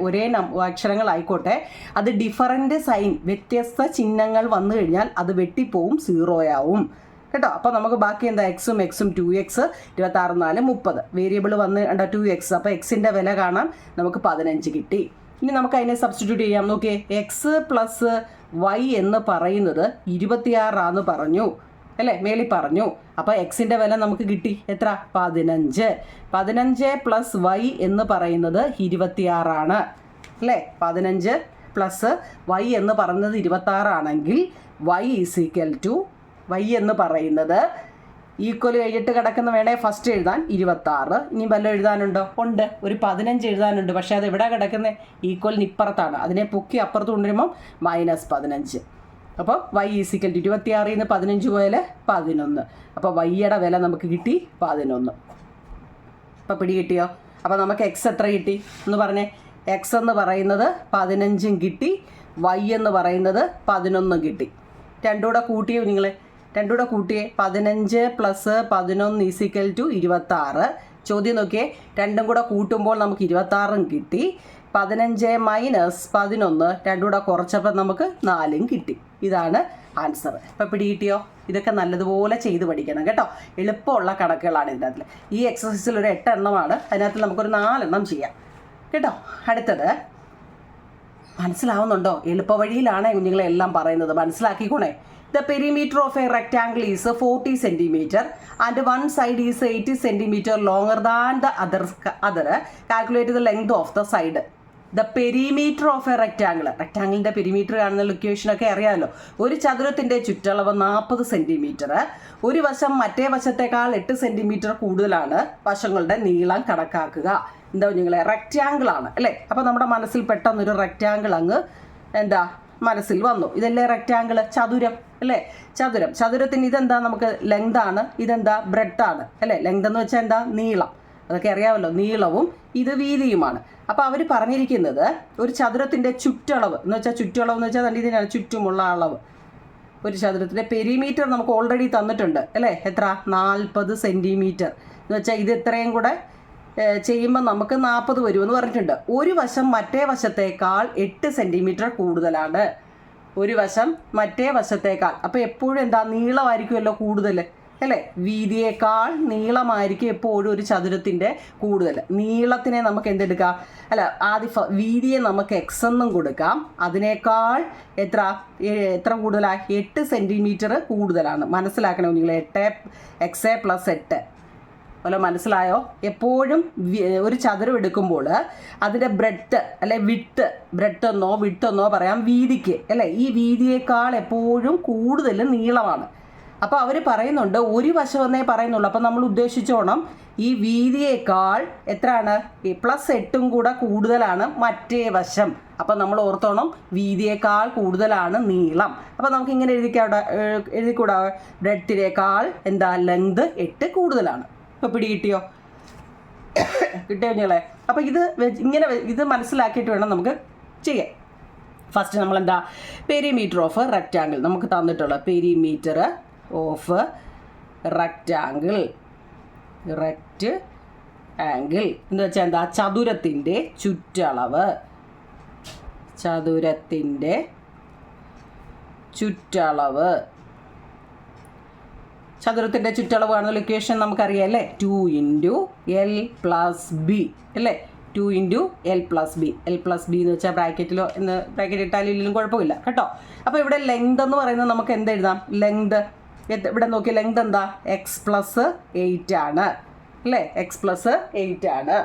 ഒരേ അക്ഷരങ്ങളായിക്കോട്ടെ, അത് ഡിഫറൻറ്റ് സൈൻ, വ്യത്യസ്ത ചിഹ്നങ്ങൾ വന്നു കഴിഞ്ഞാൽ അത് വെട്ടിപ്പോവും, 0 ആവും കേട്ടോ. അപ്പോൾ നമുക്ക് ബാക്കി എന്താ, എക്സും 2x 26 4 30. വേരിയബിൾ വന്ന് 2x. അപ്പോൾ എക്സിൻ്റെ വില കാണാം, നമുക്ക് 15 കിട്ടി. ഇനി നമുക്ക് അതിനെ സബ്സ്റ്റിറ്റ്യൂട്ട് ചെയ്യാം. നോക്കിയേ, x + y എന്ന് പറയുന്നത് 26 ആണെന്ന് പറഞ്ഞു അല്ലേ, മേളിൽ പറഞ്ഞു. അപ്പോൾ എക്സിൻ്റെ വില നമുക്ക് കിട്ടി എത്ര, 15. 15 + y എന്ന് പറയുന്നത് 26 ആണ് അല്ലേ. 15 + y എന്ന് പറയുന്നത് 26 ആണെങ്കിൽ y എന്ന് പറയുന്നത് ഈക്വൽ കഴിഞ്ഞിട്ട് കിടക്കുന്ന വേണേ ഫസ്റ്റ് എഴുതാൻ 26. ഇനി വല്ലതും എഴുതാനുണ്ടോ? ഉണ്ട്, ഒരു 15 എഴുതാനുണ്ട്. പക്ഷേ അത് എവിടെ കിടക്കുന്നത്? ഈക്വലിന് ഇപ്പുറത്താണ്. അതിനെ പൊക്കി അപ്പുറത്ത് കൊണ്ടുവരുമ്പം -15. അപ്പോൾ y = 26 നിന്ന് 15 പോയാൽ 11. അപ്പോൾ വൈയുടെ വില നമുക്ക് കിട്ടി 11. അപ്പോൾ പിടി കിട്ടിയോ? അപ്പോൾ നമുക്ക് എക്സ് എത്ര കിട്ടി എന്ന് പറഞ്ഞേ. എക്സ് എന്ന് പറയുന്നത് 15 കിട്ടി, y എന്ന് പറയുന്നത് 11 കിട്ടി. രണ്ടും കൂടെ കൂട്ടിയോ നിങ്ങൾ? രണ്ടും കൂടെ കൂട്ടിയേ. 15 + 11 = 26. ചോദ്യം നോക്കിയേ, രണ്ടും കൂടെ കൂട്ടുമ്പോൾ നമുക്ക് 26 കിട്ടി. 15 - 11 രണ്ടും കൂടെ കുറച്ചപ്പോൾ നമുക്ക് 4 കിട്ടി. ഇതാണ് ആൻസർ. ഇപ്പോൾ പിടി കിട്ടിയോ? ഇതൊക്കെ നല്ലതുപോലെ ചെയ്ത് പഠിക്കണം കേട്ടോ. എളുപ്പമുള്ള കണക്കുകളാണ് ഇതിനകത്ത്. ഈ എക്സസൈസിൽ ഒരു 8 എണ്ണമാണ്, അതിനകത്ത് നമുക്കൊരു 4 എണ്ണം ചെയ്യാം കേട്ടോ. അടുത്തത് മനസ്സിലാവുന്നുണ്ടോ? എളുപ്പ വഴിയിലാണ് കുഞ്ഞുങ്ങളെല്ലാം പറയുന്നത്, മനസ്സിലാക്കിക്കോണേ. The perimeter of a rectangle is 40 cm and one side is 80 cm longer than the other. Calculate the length of the side. The perimeter of a rectangle. റെക്റ്റാങ്കിളിൻ്റെ പെരിമീറ്റർ കാണുന്ന ലൊക്കേഷനൊക്കെ അറിയാമല്ലോ. ഒരു ചതുരത്തിൻ്റെ ചുറ്റളവ് 40 സെൻറ്റിമീറ്റർ. ഒരു വശം മറ്റേ വശത്തേക്കാൾ 8 സെൻറ്റിമീറ്റർ കൂടുതലാണ് വശങ്ങളുടെ നീളം കണക്കാക്കുക. എന്താ നിങ്ങളെ, റെക്റ്റാങ്കിളാണ് അല്ലേ. അപ്പോൾ നമ്മുടെ മനസ്സിൽ പെട്ടെന്നൊരു റെക്റ്റാങ്കിൾ അങ്ങ് എന്താ മനസ്സിൽ വന്നു. ഇതല്ലേ റെക്റ്റാങ്കിൾ, ചതുരം അല്ലേ. ചതുരത്തിന് ഇതെന്താ, നമുക്ക് ലെങ്താണ്, ഇതെന്താ ബ്രെഡാണ് അല്ലേ. ലെങ്ത് എന്ന് വെച്ചാൽ എന്താ, നീളം. അതൊക്കെ അറിയാമല്ലോ, നീളവും ഇത് വീതിയുമാണ്. അപ്പോൾ അവർ പറഞ്ഞിരിക്കുന്നത് ഒരു ചതുരത്തിൻ്റെ ചുറ്റളവ് എന്ന് വെച്ചാൽ, ചുറ്റളവ് എന്ന് വെച്ചാൽ തന്നെ ഇതിനാണ് ചുറ്റുമുള്ള അളവ്. ഒരു ചതുരത്തിൻ്റെ പെരിമീറ്റർ നമുക്ക് ഓൾറെഡി തന്നിട്ടുണ്ട് അല്ലേ. എത്ര, 40 സെൻറ്റിമീറ്റർ എന്ന് വെച്ചാൽ ഇത് ഇത്രയും കൂടെ ചെയ്യുമ്പോൾ നമുക്ക് 40 വരുമെന്ന് പറഞ്ഞിട്ടുണ്ട്. ഒരു വശം മറ്റേ വശത്തേക്കാൾ 8 സെൻറ്റിമീറ്റർ കൂടുതലാണ്. ഒരു വശം മറ്റേ വശത്തേക്കാൾ, അപ്പോൾ എപ്പോഴും എന്താ, നീളമായിരിക്കുമല്ലോ കൂടുതൽ അല്ലേ. വീതിയേക്കാൾ നീളമായിരിക്കും എപ്പോഴും ഒരു ചതുരത്തിൻ്റെ കൂടുതൽ. നീളത്തിനെ നമുക്ക് എന്തെടുക്കാം, അല്ല ആദ്യം വീതിയെ നമുക്ക് എക്സ് എന്നും കൊടുക്കാം. അതിനേക്കാൾ എത്ര കൂടുതലാണ്, 8 സെൻറ്റിമീറ്റർ കൂടുതലാണ്. മനസ്സിലാക്കണം നിങ്ങൾ, 8x + 8 അല്ല, മനസ്സിലായോ? എപ്പോഴും ഒരു ചതുരം എടുക്കുമ്പോൾ അതിൻ്റെ ബ്രെഡ്ത്ത് അല്ലെ വിട്ടെന്നോ പറയാം, വീതിക്ക് അല്ലേ. ഈ വീതിയേക്കാൾ എപ്പോഴും കൂടുതൽ നീളമാണ്. അപ്പോൾ അവർ പറയുന്നുണ്ട് ഒരു വശമെന്നേ പറയുന്നുള്ളൂ. അപ്പോൾ നമ്മൾ ഉദ്ദേശിച്ചോണം ഈ വീതിയേക്കാൾ എത്രയാണ്, +8 കൂടെ കൂടുതലാണ് മറ്റേ വശം. അപ്പോൾ നമ്മൾ ഓർത്തോണം, വീതിയേക്കാൾ കൂടുതലാണ് നീളം. അപ്പോൾ നമുക്ക് ഇങ്ങനെ എഴുതിക്കൂടാ, ബ്രെഡ്ത്തിനേക്കാൾ എന്താ ലെങ്ത് 8 കൂടുതലാണ്. ഇപ്പോൾ പിടി കിട്ടിയോ കുഞ്ഞുങ്ങളെ? അപ്പോൾ ഇത് മനസ്സിലാക്കിയിട്ട് വേണം നമുക്ക് ചെയ്യാൻ. ഫസ്റ്റ് നമ്മളെന്താ, പെരിമീറ്റർ ഓഫ് റെക്റ്റാങ്കിൾ നമുക്ക് തന്നിട്ടുള്ള പെരിമീറ്റർ ഓഫ് റെക്റ്റാങ്കിൾ എന്ന് വെച്ചാൽ എന്താ, ചതുരത്തിൻ്റെ ചുറ്റളവ്. ചതുരത്തിൻ്റെ ചുറ്റളവ് കാണുന്ന ഇക്വേഷൻ നമുക്കറിയാം അല്ലേ, 2 × L + B അല്ലേ, 2 × L + B. L + B എന്ന് വെച്ചാൽ ബ്രാക്കറ്റിലോ എന്ന് ബ്രാക്കറ്റ് ഇട്ടാലും ഇല്ലെങ്കിലും കുഴപ്പമില്ല കേട്ടോ. അപ്പോൾ ഇവിടെ ലെങ്ത് എന്ന് പറയുന്നത് നമുക്ക് എന്ത് എഴുതാം, ലെങ്ത് ഇവിടെ നോക്കി, ലെങ്ത് എന്താ, x + 8 ആണ് അല്ലേ, x + 8 ആണ്.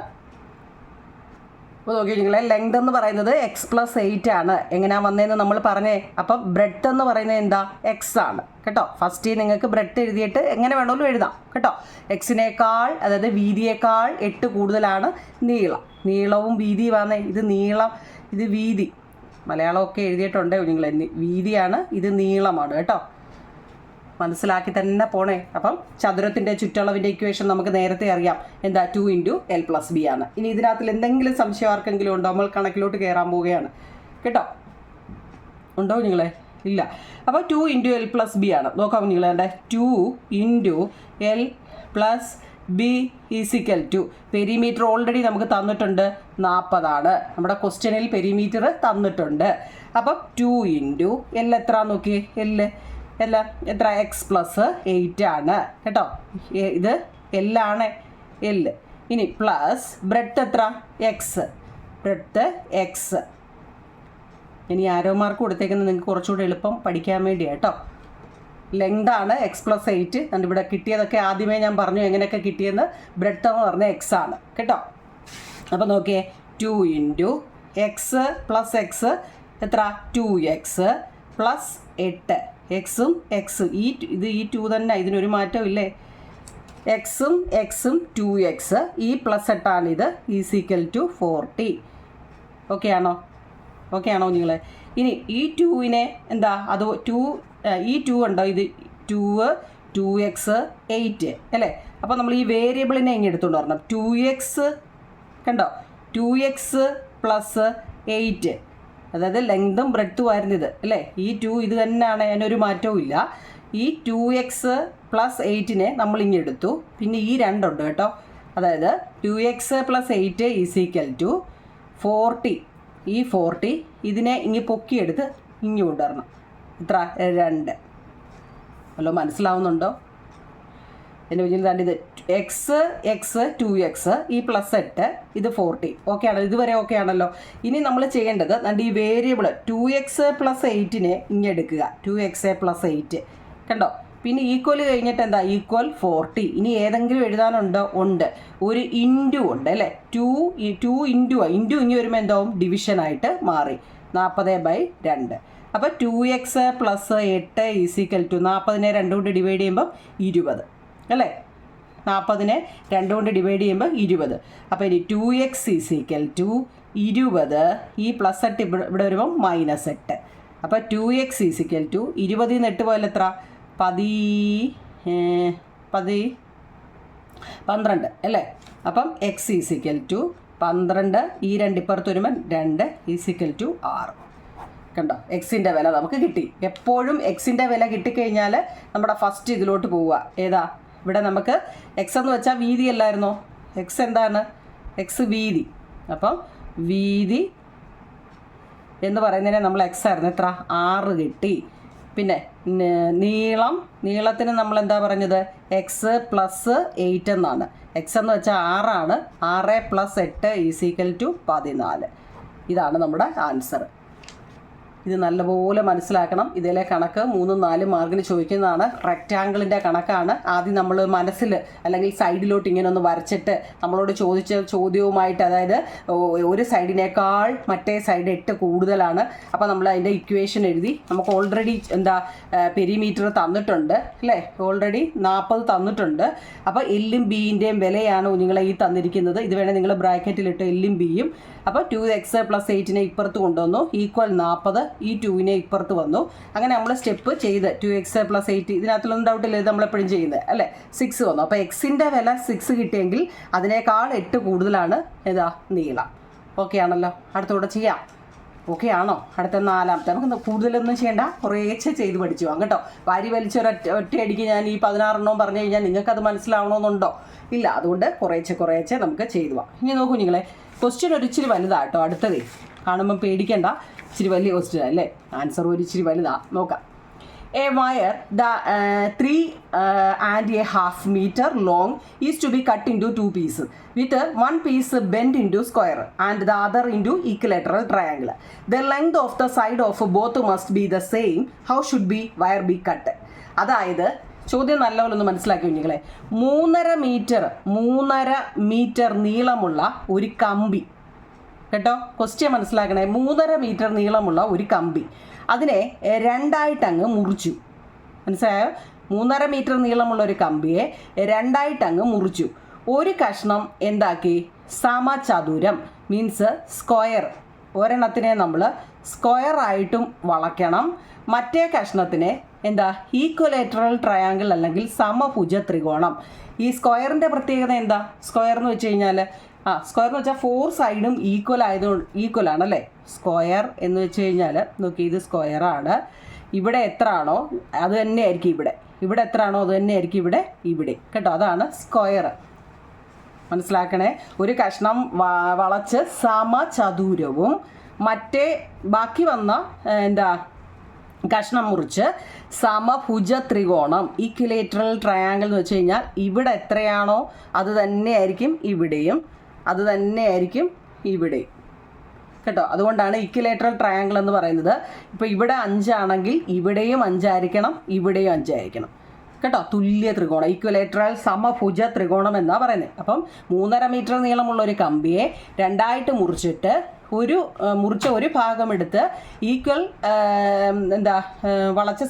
അപ്പോൾ നോക്കി നിങ്ങളെ, ലെങ്ത് എന്ന് പറയുന്നത് x + 8 ആണ്. എങ്ങനെയാണ് വന്നതെന്ന് നമ്മൾ പറഞ്ഞേ. അപ്പം ബ്രെഡ്ത്ത് എന്ന് പറയുന്നത് എന്താ, x ആണ് കേട്ടോ. ഫസ്റ്റ് നിങ്ങൾക്ക് ബ്രെഡ്ത്ത് എഴുതിയിട്ട് എങ്ങനെ വേണമെങ്കിലും എഴുതാം കേട്ടോ. എക്സിനേക്കാൾ, അതായത് വീതിയേക്കാൾ 8 കൂടുതലാണ് നീളം. നീളവും വീതിയുമാണ്. ഇത് നീളം, ഇത് വീതി. മലയാളമൊക്കെ എഴുതിയിട്ടുണ്ട് നിങ്ങൾ. വീതിയാണ്, ഇത് നീളമാണ് കേട്ടോ. മനസ്സിലാക്കി തന്നെ പോണേ. അപ്പം ചതുരത്തിൻ്റെ ചുറ്റളവിൻ്റെ ഇക്വേഷൻ നമുക്ക് നേരത്തെ അറിയാം, എന്താ, 2 × L + B ആണ്. ഇനി ഇതിനകത്തിൽ എന്തെങ്കിലും സംശയം ആർക്കെങ്കിലും ഉണ്ടോ, നമ്മൾ കണക്കിലോട്ട് കയറാൻ പോവുകയാണ് കേട്ടോ. ഉണ്ടോ നിങ്ങളെ? ഇല്ല. അപ്പോൾ 2 × L + B ആണ്. നോക്കാം നിങ്ങളെ, എൻ്റെ 2 × L + B = പെരിമീറ്റർ ഓൾറെഡി നമുക്ക് തന്നിട്ടുണ്ട്, 40 ആണ്. നമ്മുടെ ക്വസ്റ്റ്യനിൽ പെരിമീറ്റർ തന്നിട്ടുണ്ട്. അപ്പം 2 × L എത്ര നോക്കി, എല്ലാം എത്ര, x + 8 ആണ് കേട്ടോ. ഇത് എല്ലാണ് L. ഇനി പ്ലസ് ബ്രെഡ്ത്ത് എത്ര, x, ബ്രെഡ്ത്ത് x. ഇനി ആരോ മാർക്ക് കൊടുത്തേക്കുന്നത് നിങ്ങൾക്ക് കുറച്ചുകൂടി എളുപ്പം പഠിക്കാൻ വേണ്ടി കേട്ടോ. ലെങ്താണ് x + 8. അതുകൊണ്ട് ഇവിടെ കിട്ടിയതൊക്കെ ആദ്യമേ ഞാൻ പറഞ്ഞു എങ്ങനെയൊക്കെ കിട്ടിയെന്ന്. ബ്രെഡ്ത്ത് എന്ന് പറഞ്ഞാൽ x ആണ് കേട്ടോ. അപ്പോൾ നോക്കിയേ, 2 × x + x എത്ര, 2x + 8. എക്സും എക്സും ഈ 2 തന്നെ, ഇതിനൊരു മാറ്റവും ഇല്ലേ. എക്സും 2x, ഈ +8 ആണിത്, = 40. ഓക്കെ ആണോ നിങ്ങൾ? ഇനി ഈ 2നെ എന്താ, അത് ഈ 2 ഉണ്ടോ, ഇത് 2, 2x, 8 അല്ലേ. അപ്പോൾ നമ്മൾ ഈ വേരിയബിളിനെ ഇങ്ങനെ എടുത്തുകൊണ്ട് വരണം. 2x കണ്ടോ, 2x + 8, അതായത് ലെങ്തും ബ്രെഡ്ത്തും ആയിരുന്നു ഇത് അല്ലേ. ഈ 2 ഇത് തന്നെയാണ്, അതിനൊരു മാറ്റവും ഇല്ല. ഈ 2x + 8നെ നമ്മൾ ഇങ്ങനെ എടുത്തു. പിന്നെ ഈ 2 ഉണ്ട് കേട്ടോ, അതായത് 2x + 8 = 40. ഈ 40 ഇതിനെ ഇങ്ങനെ പൊക്കിയെടുത്ത് ഇങ്ങനെ കൊണ്ടുവരണം. എത്ര, 2. വല്ലോ മനസ്സിലാവുന്നുണ്ടോ? എൻ്റെ കുഞ്ഞിൽ ഇത് x 2x, ഈ +8, ഇത് 40. ഓക്കെ ആണല്ലോ, ഇതുവരെ ഓക്കെ ആണല്ലോ. ഇനി നമ്മൾ ചെയ്യേണ്ടത് ഈ വേരിയബിൾ 2x + 8നെ ഇങ്ങനെ എടുക്കുക. 2x + 8 കണ്ടോ. പിന്നെ ഈക്വൽ കഴിഞ്ഞിട്ട് എന്താ, = 40. ഇനി ഏതെങ്കിലും എഴുതാനുണ്ടോ? ഉണ്ട്. ഒരു ഇൻറ്റു ഉണ്ട് അല്ലേ. 2 ഇൻറ്റു ഇങ്ങനെ വരുമ്പോൾ എന്താവും, ഡിവിഷനായിട്ട് മാറി, 40/2. അപ്പോൾ 2x + 8 = 40നെ 2 കൊണ്ട് ഡിവൈഡ് ചെയ്യുമ്പം 20 അല്ലേ. 40നെ 2 കൊണ്ട് ഡിവൈഡ് ചെയ്യുമ്പോൾ 20. അപ്പോൾ ഇനി 2x = 20. ഈ +8 ഇവിടെ വരുമ്പം -8. അപ്പോൾ 2x = 20 ന്ന് 8 പോയാൽ എത്ര, 12 അല്ലേ. അപ്പം x = 12. ഈ 2 ഇപ്പുറത്ത് വരുമ്പം 2 = 6. കണ്ടോ, എക്സിൻ്റെ വില നമുക്ക് കിട്ടി. എപ്പോഴും എക്സിൻ്റെ വില കിട്ടിക്കഴിഞ്ഞാൽ നമ്മുടെ ഫസ്റ്റ് ഇതിലോട്ട് പോവുക. ഏതാ, ഇവിടെ നമുക്ക് എക്സ് എന്ന് വെച്ചാൽ വീതി അല്ലായിരുന്നോ. എക്സ് എന്താണ്, എക്സ് വീതി. അപ്പം വീതി എന്ന് പറയുന്നതിനെ നമ്മൾ എക്സ് ആയിരുന്നു, എത്ര, 6 കിട്ടി. പിന്നെ നീളത്തിന് നമ്മൾ എന്താ പറഞ്ഞത്, x + 8 എന്നാണ്. എക്സ് എന്ന് വെച്ചാൽ 6 ആണ്. 6 + 8 = 14. ഇതാണ് നമ്മുടെ ആൻസർ. ഇത് നല്ലപോലെ മനസ്സിലാക്കണം. ഇതിലെ കണക്ക് 3-4 മാർക്കിന് ചോദിക്കുന്നതാണ്. റെക്റ്റാങ്കിളിൻ്റെ കണക്കാണ്. ആദ്യം നമ്മൾ മനസ്സിൽ അല്ലെങ്കിൽ സൈഡിലോട്ട് ഇങ്ങനെ ഒന്ന് വരച്ചിട്ട് നമ്മളോട് ചോദിച്ച ചോദ്യവുമായിട്ട്, അതായത് ഒരു സൈഡിനേക്കാൾ മറ്റേ സൈഡ് 8 കൂടുതലാണ്. അപ്പോൾ നമ്മൾ അതിൻ്റെ ഇക്വേഷൻ എഴുതി. നമുക്ക് ഓൾറെഡി എന്താ പെരിമീറ്റർ തന്നിട്ടുണ്ട് അല്ലേ, ഓൾറെഡി 40 തന്നിട്ടുണ്ട്. അപ്പോൾ എല്ലും ബിൻ്റെയും വിലയാണ് നിങ്ങളെ ഈ തന്നിരിക്കുന്നത്. ഇത് വേണേൽ നിങ്ങൾ ബ്രാക്കറ്റിലിട്ട് എല്ലും ബിയും. അപ്പോൾ 2x + 8നെ ഇപ്പുറത്ത് കൊണ്ടുവന്നു, = 40. ഈ 2നെ ഇപ്പുറത്ത് വന്നു. അങ്ങനെ നമ്മൾ സ്റ്റെപ്പ് ചെയ്ത് 2x + 8, ഇതിനകത്തുള്ളൊന്നും ഡൗട്ടില്ല, ഇത് നമ്മളെപ്പോഴും ചെയ്യുന്നത് അല്ലേ. 6 വന്നു. അപ്പോൾ എക്സിൻ്റെ വില 6 കിട്ടിയെങ്കിൽ അതിനേക്കാൾ 8 കൂടുതലാണ് ഏതാ, നീളം. ഓക്കെ ആണല്ലോ. അടുത്തൂടെ ചെയ്യാം. ഓക്കെ ആണോ? അടുത്ത 4ാമത്തെ. നമുക്ക് കൂടുതലൊന്നും ചെയ്യേണ്ട, കുറേശ്ശെ ചെയ്ത് പഠിച്ചു പോകാം കേട്ടോ. വാരി ഒറ്റയടിക്ക് ഞാൻ ഈ 16 എണ്ണവും പറഞ്ഞു കഴിഞ്ഞാൽ നിങ്ങൾക്കത് മനസ്സിലാവണമെന്നുണ്ടോ? ഇല്ല. അതുകൊണ്ട് കുറേശ്ശെ നമുക്ക് ചെയ്തു പോകാം. ഇനി നോക്കൂ നിങ്ങളെ, ക്വസ്റ്റ്യൻ ഒരു ഇച്ചിരി വലുതാട്ടോ. അടുത്തതേ കാണുമ്പോൾ പേടിക്കേണ്ട, ഇച്ചിരി വലിയ ക്വസ്റ്റ്യൻ അല്ലേ. ആൻസർ ഒരു ഇച്ചിരി വലുതാണ്. നോക്കാം. A wire the 3.5 meter long is to be cut into 2 pieces with one piece bent into square and the other into equilateral triangle. The length of the side of both must be the same. How should be wire be cut? അതായത് ചോദ്യം നല്ലപോലെ ഒന്ന് മനസ്സിലാക്കി കുഞ്ഞുങ്ങളെ. 3.5 metre നീളമുള്ള ഒരു കമ്പി കേട്ടോ, ക്വസ്റ്റ്യൻ മനസ്സിലാക്കണേ. 3.5 മീറ്റർ നീളമുള്ള ഒരു കമ്പി, അതിനെ രണ്ടായിട്ടങ്ങ് മുറിച്ചു. മനസ്സിലായോ? 3.5 മീറ്റർ നീളമുള്ള ഒരു കമ്പിയെ രണ്ടായിട്ടങ്ങ് മുറിച്ചു. ഒരു കഷ്ണം എന്താക്കി? സമചതുരം മീൻസ് സ്ക്വയർ. ഒരെണ്ണത്തിനെ നമ്മൾ സ്ക്വയർ ആയിട്ടും വളയ്ക്കണം. മറ്റേ കഷ്ണത്തിനെ എന്താ? ഈക്വലേറ്ററൽ ട്രയാങ്കിൾ അല്ലെങ്കിൽ സമഭുജ ത്രികോണം. ഈ സ്ക്വയറിൻ്റെ പ്രത്യേകത എന്താ? സ്ക്വയർ എന്ന് വെച്ച് കഴിഞ്ഞാൽ സ്ക്വയർ എന്ന് വെച്ചാൽ 4 സൈഡും ഈക്വൽ ആണല്ലേ. സ്ക്വയർ എന്ന് വെച്ച് കഴിഞ്ഞാൽ നോക്കി, ഇത് സ്ക്വയറാണ്. ഇവിടെ എത്ര ആണോ അത് തന്നെ ആയിരിക്കും ഇവിടെ എത്ര ആണോ അത് തന്നെ ആയിരിക്കും ഇവിടെ കേട്ടോ. അതാണ് സ്ക്വയർ. മനസ്സിലാക്കണേ. ഒരു കഷ്ണം വളച്ച് സമചതുരവും മറ്റേ ബാക്കി വന്ന എന്താ കഷ്ണം മുറിച്ച് സമഭുജ ത്രികോണം ഈക്വലേറ്ററൽ ട്രയാങ്കിൾ എന്ന് വെച്ച് കഴിഞ്ഞാൽ ഇവിടെ എത്രയാണോ അത് തന്നെയായിരിക്കും ഇവിടെയും, അത് തന്നെയായിരിക്കും ഇവിടെയും കേട്ടോ. അതുകൊണ്ടാണ് ഈക്വലേറ്ററൽ ട്രയാങ്കിൾ എന്ന് പറയുന്നത്. ഇപ്പോൾ ഇവിടെ 5 ആണെങ്കിൽ ഇവിടെയും 5 ആയിരിക്കണം, ഇവിടെയും 5 ആയിരിക്കണം കേട്ടോ. തുല്യ ത്രികോണം, ഈക്വലേറ്ററൽ സമഭുജ ത്രികോണം എന്നാണ് പറയുന്നത്. അപ്പം 3.5 മീറ്റർ നീളമുള്ള ഒരു കമ്പിയെ രണ്ടായിട്ട് മുറിച്ചിട്ട് മുറിച്ച ഒരു ഭാഗം എടുത്ത് ഈക്വൽ വളച്ച്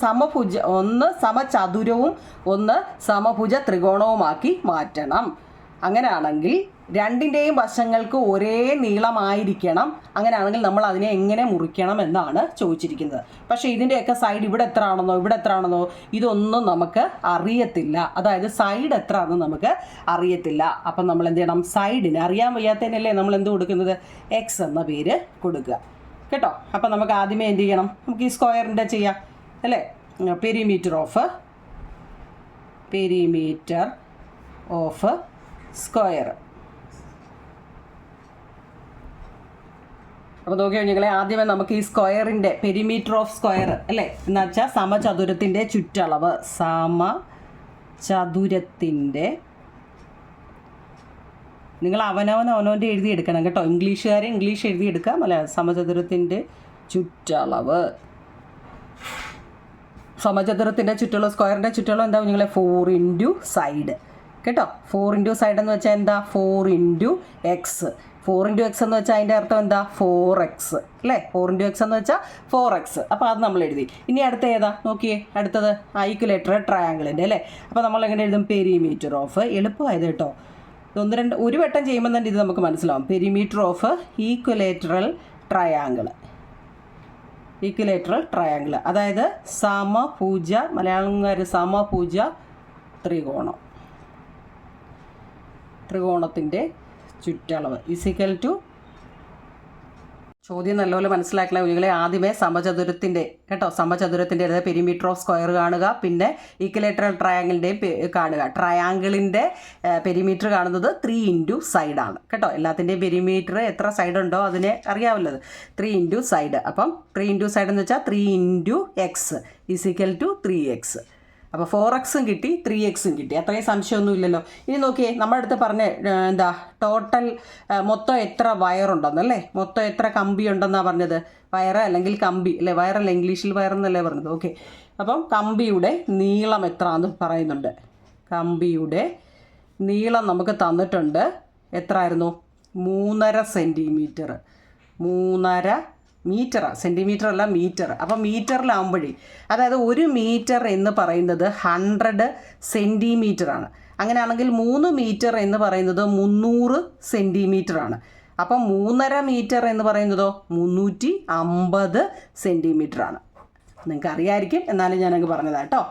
ഒന്ന് സമചതുരവും ഒന്ന് സമഭുജ ത്രികോണവുമാക്കി മാറ്റണം. അങ്ങനെയാണെങ്കിൽ രണ്ടിൻ്റെയും വശങ്ങൾക്ക് ഒരേ നീളമായിരിക്കണം. അങ്ങനെയാണെങ്കിൽ നമ്മൾ അതിനെ എങ്ങനെ മുറിക്കണം എന്നാണ് ചോദിച്ചിരിക്കുന്നത്. പക്ഷേ ഇതിൻ്റെയൊക്കെ സൈഡ് ഇവിടെ എത്ര ആണെന്നോ ഇതൊന്നും നമുക്ക് അറിയത്തില്ല. അതായത് സൈഡ് എത്ര ആണെന്ന് നമുക്ക് അറിയത്തില്ല. അപ്പം നമ്മൾ എന്ത് ചെയ്യണം? സൈഡിന് അറിയാൻ വയ്യാത്തതിനല്ലേ നമ്മൾ എന്ത് കൊടുക്കുന്നത്? എക്സ് എന്ന പേര് കൊടുക്കുക കേട്ടോ. അപ്പം നമുക്ക് ആദ്യമേ എന്ത് ചെയ്യണം? നമുക്ക് ഈ സ്ക്വയറിൻ്റെ ചെയ്യാം അല്ലേ. Perimeter of square. അപ്പോൾ നോക്കി കഴിഞ്ഞാൽ ആദ്യമേ നമുക്ക് ഈ സ്ക്വയറിൻ്റെ പെരിമീറ്റർ ഓഫ് സ്ക്വയർ അല്ലേ എന്ന് വെച്ചാൽ സമചതുരത്തിൻ്റെ ചുറ്റളവ്. സമചതുരത്തിൻ്റെ നിങ്ങൾ അവനവൻ്റെ എഴുതിയെടുക്കണം കേട്ടോ. ഇംഗ്ലീഷുകാരെ ഇംഗ്ലീഷ് എഴുതിയെടുക്കാം അല്ല. സമചതുരത്തിൻ്റെ ചുറ്റളവ്, സമചതുരത്തിൻ്റെ ചുറ്റളവ്, സ്ക്വയറിൻ്റെ ചുറ്റളവ് എന്താ നിങ്ങൾ? 4 ഇൻറ്റു സൈഡ് കേട്ടോ. 4 ഇൻറ്റു സൈഡ് എന്ന് വെച്ചാൽ എന്താ? 4 ഇൻറ്റു എക്സ്. 4 ഇൻറ്റു എക്സ് എന്ന് വെച്ചാൽ അതിൻ്റെ അർത്ഥം എന്താ? 4x അല്ലേ. 4 ഇൻറ്റു എക്സ് എന്ന് വെച്ചാൽ 4x. അപ്പോൾ അത് നമ്മൾ എഴുതി. ഇനി അടുത്ത ഏതാ നോക്കിയേ? അടുത്തത് ഈക്വലേറ്ററൽ ട്രയാങ്കിളിൻ്റെ അല്ലേ. അപ്പോൾ നമ്മൾ എങ്ങനെ എഴുതും? Perimeter of. എളുപ്പമായത് കേട്ടോ. ഒരു വട്ടം ചെയ്യുമ്പോൾ തന്നെ ഇത് നമുക്ക് മനസ്സിലാവും. പെരിമീറ്റർ ഓഫ് ഈക്വലേറ്ററൽ ട്രയാങ്കിൾ അതായത് സമഭുജ, മലയാളംകാർ സമഭുജ ത്രികോണത്തിൻ്റെ ചുറ്റളവ് ഈക്വൽ ടു. ചോദ്യം നല്ലപോലെ മനസ്സിലാക്കില്ല കുഞ്ഞുങ്ങളെ. ആദ്യമേ സമചതുരത്തിൻ്റെ പെരിമീറ്റർ ഓഫ് സ്ക്വയർ കാണുക, പിന്നെ ഈക്വലേറ്ററൽ ട്രയാങ്കിളിൻ്റെയും കാണുക. ട്രയാങ്കിളിൻ്റെ പെരിമീറ്റർ കാണുന്നത് 3 ഇൻറ്റു സൈഡാണ് കേട്ടോ. എല്ലാത്തിൻ്റെയും പെരിമീറ്റർ എത്ര സൈഡ് ഉണ്ടോ അതിനെ അറിയാവുന്നത്. 3 ഇൻറ്റു സൈഡ്. അപ്പം 3 ഇൻറ്റു സൈഡ് എന്ന് വെച്ചാൽ 3 into X equal to 3x. അപ്പോൾ 4x കിട്ടി, 3x കിട്ടി. അത്രയും സംശയമൊന്നും ഇല്ലല്ലോ. ഇനി നോക്കിയേ, നമ്മുടെ അടുത്ത് പറഞ്ഞ ടോട്ടൽ മൊത്തം എത്ര വയറുണ്ടെന്നല്ലേ, മൊത്തം എത്ര കമ്പി ഉണ്ടെന്നാണ് പറഞ്ഞത്. വയറ് അല്ലെങ്കിൽ കമ്പി അല്ലേ. വയറല്ല, ഇംഗ്ലീഷിൽ വയറെന്നല്ലേ പറഞ്ഞത്. ഓക്കെ. അപ്പം കമ്പിയുടെ നീളം എത്രയാണെന്ന് പറയുന്നുണ്ട്. കമ്പിയുടെ നീളം നമുക്ക് തന്നിട്ടുണ്ട്. എത്രയായിരുന്നു? 3.5 സെൻറ്റിമീറ്റർ. 3.5 മീറ്റർ, സെൻറ്റിമീറ്റർ അല്ല മീറ്റർ. അപ്പം മീറ്ററിലാവുമ്പോഴേ, അതായത് 1 മീറ്റർ എന്ന് പറയുന്നത് 100 സെൻറ്റിമീറ്ററാണ്. അങ്ങനെയാണെങ്കിൽ 3 മീറ്റർ എന്ന് പറയുന്നത് 300 സെൻറ്റിമീറ്ററാണ്. അപ്പം 3.5 മീറ്റർ എന്ന് പറയുന്നതോ 350 സെൻറ്റിമീറ്ററാണ്. നിങ്ങൾക്ക് അറിയാമായിരിക്കും, എന്നാലും ഞാനങ്ങ് പറഞ്ഞതാണ് കേട്ടോ.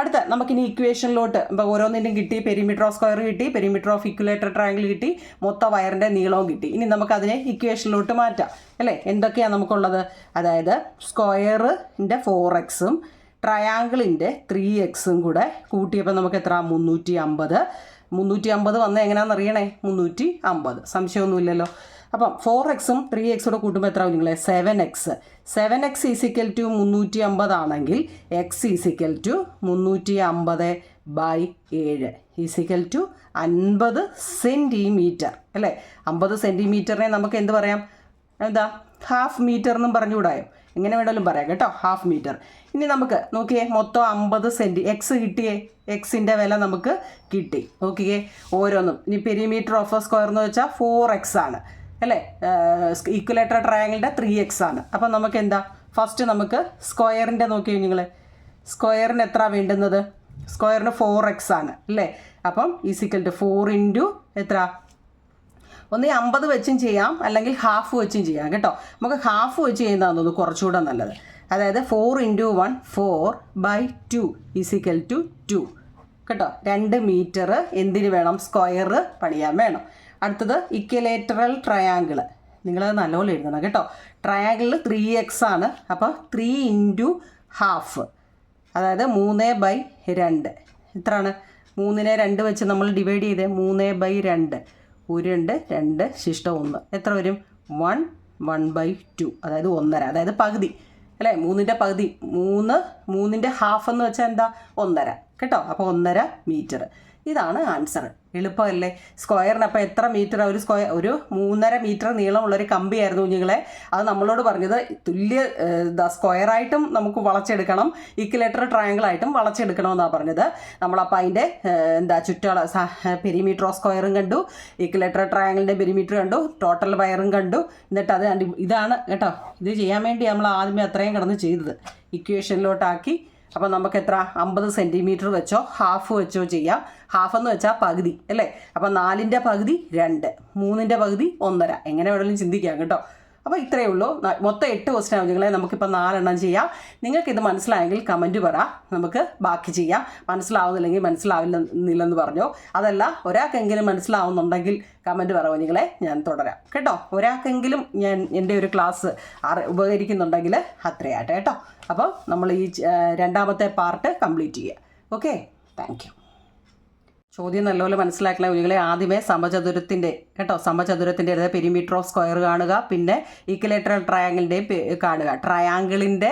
അടുത്ത നമുക്കിനി ഇക്വേഷനിലോട്ട് ഇപ്പോൾ ഓരോന്നിൻ്റെയും കിട്ടി. പെരിമീറ്റർ ഓഫ് സ്ക്വയർ കിട്ടി, പെരിമീറ്റർ ഓഫ് ഇക്വലേറ്റർ ട്രയാങ്കിൾ കിട്ടി, മൊത്തം വയറിൻ്റെ നീളവും കിട്ടി. ഇനി നമുക്കതിനെ ഇക്വേഷനിലോട്ട് മാറ്റാം അല്ലേ. എന്തൊക്കെയാണ് നമുക്കുള്ളത്? അതായത് സ്ക്വയറിൻ്റെ 4x ട്രയാങ്കിളിൻ്റെ 3x കൂടെ കൂട്ടിയപ്പോൾ നമുക്ക് എത്ര? 350. 350 വന്നത് എങ്ങനെയാണെന്ന് അറിയണേ? 350. സംശയമൊന്നുമില്ലല്ലോ. അപ്പം 4x-ഉം 3x-ഓടെ കൂട്ടുമ്പോൾ എത്ര ആവും നിങ്ങളെ 7x. 7x ഈസിക്കൽ ടു 350 ആണെങ്കിൽ x is equal to 350/7 is equal to 50 centimetre അല്ലേ. 50 സെൻറ്റിമീറ്ററിനെ നമുക്ക് എന്ത് പറയാം, എന്താ ഹാഫ് മീറ്റർ എന്നും പറഞ്ഞുകൂടായോ, എങ്ങനെ വേണമെങ്കിലും പറയാം കേട്ടോ, ഹാഫ് മീറ്റർ. ഇനി നമുക്ക് നോക്കിയേ മൊത്തം 50 സെൻറ്റി എക്സ് കിട്ടിയേ, എക്സിൻ്റെ വില നമുക്ക് കിട്ടി. നോക്കിയേ ഓരോന്നും. ഇനി പെരിമീറ്റർ ഓഫ് എ സ്ക്വയർ എന്ന് വെച്ചാൽ 4x ആണ് അല്ലേ, ഈക്വലേറ്റർ ട്രയാങ്കിളിൻ്റെ 3x ആണ്. അപ്പം നമുക്ക് എന്താ ഫസ്റ്റ് നമുക്ക് സ്ക്വയറിൻ്റെ നോക്കിയോ നിങ്ങൾ, സ്ക്വയറിന് എത്ര വേണ്ടുന്നത്, സ്ക്വയറിന് 4x ആണ് അല്ലേ. അപ്പം ഈസിക്കൽ ടു 4 ഇൻറ്റു എത്ര, ഒന്ന് 50 വെച്ചും ചെയ്യാം അല്ലെങ്കിൽ ഹാഫ് വെച്ചും ചെയ്യാം കേട്ടോ. നമുക്ക് ഹാഫ് വെച്ച് ചെയ്യുന്നതാണെന്ന് തോന്നുന്നു കുറച്ചുകൂടെ നല്ലത്. അതായത് 4 ഇൻറ്റു 1 4/2 ഈസിക്കൽ ടു 2 കേട്ടോ. 2 മീറ്റർ എന്തിന് വേണം, സ്ക്വയർ പണിയാൻ വേണം. അടുത്തത് ഇക്വലേറ്ററൽ ട്രയാങ്കിൾ, നിങ്ങളത് നല്ലപോലെ എഴുതണം കേട്ടോ. ട്രയാങ്കിളിൽ 3x ആണ്, അപ്പോൾ 3 ഇൻറ്റു ഹാഫ് അതായത് 3/2 എത്രയാണ്, 3നെ 2 വെച്ച് നമ്മൾ ഡിവൈഡ് ചെയ്തേ 3/2 2 2 ശിഷ്ടം 1 എത്ര വരും 1 1/2 അതായത് 1.5 അതായത് പകുതി അല്ലേ. 3ൻ്റെ പകുതി 3ൻ്റെ ഹാഫ് എന്ന് വെച്ചാൽ എന്താ 1.5 കേട്ടോ. അപ്പോൾ 1.5 മീറ്റർ. ഇതാണ് ആൻസർ. എളുപ്പമല്ലേ. സ്ക്വയറിന് അപ്പോൾ എത്ര മീറ്റർ, ഒരു 3.5 മീറ്റർ നീളമുള്ളൊരു കമ്പിയായിരുന്നു കുഞ്ഞുങ്ങളെ. അത് നമ്മളോട് പറഞ്ഞത് തുല്യ സ്ക്വയറായിട്ടും നമുക്ക് വളച്ചെടുക്കണം, ഇക്വലേറ്റർ ട്രയാങ്കിളായിട്ടും വളച്ചെടുക്കണമെന്നാണ് പറഞ്ഞത്. നമ്മളപ്പോൾ അതിൻ്റെ ചുറ്റുള്ള പെരിമീറ്റർ ഓഫ് സ്ക്വയറും കണ്ടു, ഇക്വലേറ്റർ ട്രയാങ്കിളിൻ്റെ പെരിമീറ്റർ കണ്ടു, ടോട്ടൽ വയറും കണ്ടു. എന്നിട്ട് അത് ഇതാണ് കേട്ടോ. ഇത് ചെയ്യാൻ വേണ്ടി നമ്മൾ ആദ്യമേ അത്രയും കിടന്ന് ചെയ്തത് ഇക്വേഷനിലോട്ടാക്കി. അപ്പോൾ നമുക്ക് എത്ര 50 സെൻറ്റിമീറ്റർ വെച്ചോ ഹാഫ് വെച്ചോ ചെയ്യാം. ഹാഫ് എന്ന് വെച്ചാൽ പകുതി അല്ലേ. അപ്പോൾ 4ൻ്റെ പകുതി 2, 3ൻ്റെ പകുതി 1.5 എങ്ങനെ വേണമെങ്കിലും ചിന്തിക്കാം കേട്ടോ. അപ്പോൾ ഇത്രയേ ഉള്ളൂ. മൊത്തം 8 ക്വസ്റ്റ്യൻ ആവുകളെ നമുക്കിപ്പോൾ 4 എണ്ണം ചെയ്യാം. നിങ്ങൾക്കിത് മനസ്സിലായെങ്കിൽ കമൻറ്റ് പറ, നമുക്ക് ബാക്കി ചെയ്യാം. മനസ്സിലാവുന്നില്ലെങ്കിൽ മനസ്സിലാവില്ലെന്ന് പറഞ്ഞോ. അതല്ല ഒരാൾക്കെങ്കിലും മനസ്സിലാവുന്നുണ്ടെങ്കിൽ കമൻറ്റ് പറയുമോ നിങ്ങളെ, ഞാൻ തുടരാം കേട്ടോ. ഒരാൾക്കെങ്കിലും എൻ്റെ ഒരു ക്ലാസ് ഉപകരിക്കുന്നുണ്ടെങ്കിൽ അത്രയാട്ടെ കേട്ടോ. അപ്പോൾ നമ്മൾ ഈ രണ്ടാമത്തെ പാർട്ട് കംപ്ലീറ്റ് ചെയ്യുക. Okay, thank you. ചോദ്യം നല്ലപോലെ മനസ്സിലാക്കില്ല കുഞ്ഞുങ്ങളെ. ആദ്യമേ സമചതുരത്തിൻ്റെ കേട്ടോ, സമചതുരത്തിൻ്റെ പെരിമീറ്റർ ഓഫ് സ്ക്വയർ കാണുക, പിന്നെ ഈക്വലേറ്ററൽ ട്രയാങ്കിളിൻ്റെയും കാണുക. ട്രയാങ്കിളിൻ്റെ